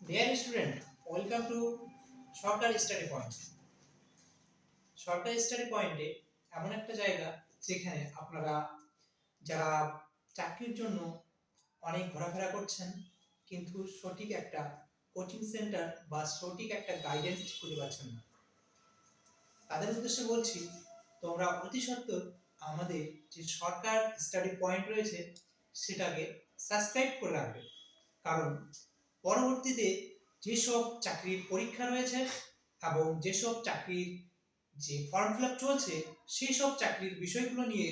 Dear student, welcome to সরকারি study point. সরকারি study পয়েন্টে এমন একটা জায়গা যেখানে আপনারা যারা চাকরির জন্য অনেক ঘোরাফেরা করছেন কিন্তু সঠিক একটা কোচিং সেন্টার বা সঠিক একটা গাইডেন্স খুঁজে পাচ্ছেন না, তাদের উদ্দেশ্যে বলছি তোমরা অতি সত্বর আমাদের যে সরকার স্টাডি পয়েন্ট রয়েছে সেটাকে সাবস্ক্রাইব করে রাখবে। কারণ পরবর্তীতে যেসব চাকরির পরীক্ষা রয়েছে এবং যেসব চাকরির যে ফর্ম ফিল আপ চলছে সেই সব চাকরির বিষয়গুলো নিয়ে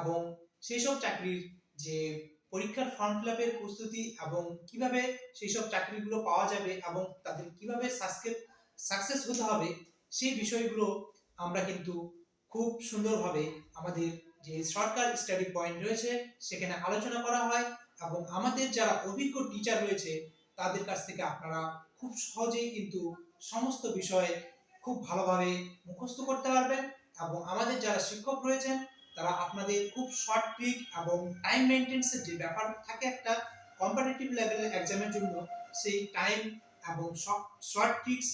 এবং সেই সব চাকরির যে পরীক্ষার ফর্ম ফিল আপের প্রস্তুতি এবং কিভাবে সেই সব চাকরিগুলো পাওয়া যাবে এবং তাদের কিভাবে সাকসেস হতে হবে সেই বিষয়গুলো আমরা কিন্তু খুব সুন্দরভাবে আমাদের যে সরকার স্টাডি পয়েন্ট রয়েছে সেখানে আলোচনা করা হয় এবং আমাদের যারা অভিজ্ঞ টিচার রয়েছে তাদের কাছ থেকে আপনারা খুব সহজেই কিন্তু সমস্ত বিষয় খুব ভালোভাবে মুখস্থ করতে পারবেন এবং আমাদের যারা শিক্ষক রয়েছেন তারা আপনাদের খুব শর্ট ট্রিক এবং টাইম মেনটেন্সের যে ব্যাপার থাকে একটা কম্পিটিটিভ লেভেলের এক্সামের জন্য, সেই টাইম এবং শর্ট ট্রিক্স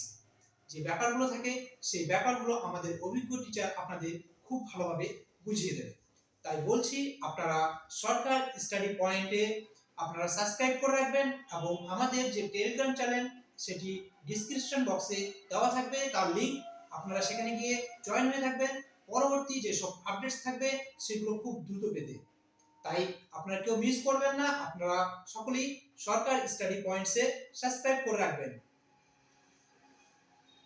যে ব্যাপারগুলো থাকে সেই ব্যাপারগুলো আমাদের অভিজ্ঞ টিচার আপনাদের খুব ভালোভাবে বুঝিয়ে দেবে। তাই বলছি আপনারা সরকার স্টাডি পয়েন্টে আপনারা সাবস্ক্রাইব করে রাখবেন এবং আমাদের যে টেলিগ্রাম চ্যানেল সেটি ডিসক্রিপশন বক্সে দেওয়া থাকবে, তার লিঙ্ক আপনারা সেখানে গিয়ে জয়েন হয়ে থাকবেন পরবর্তী যেসব আপডেটস থাকবে সেগুলো খুব দ্রুত পেতে। তাই আপনারা কেউ মিস করবেন না, আপনারা সকলেই সরকার স্টাডি পয়েন্টসে সাবস্ক্রাইব করে রাখবেন।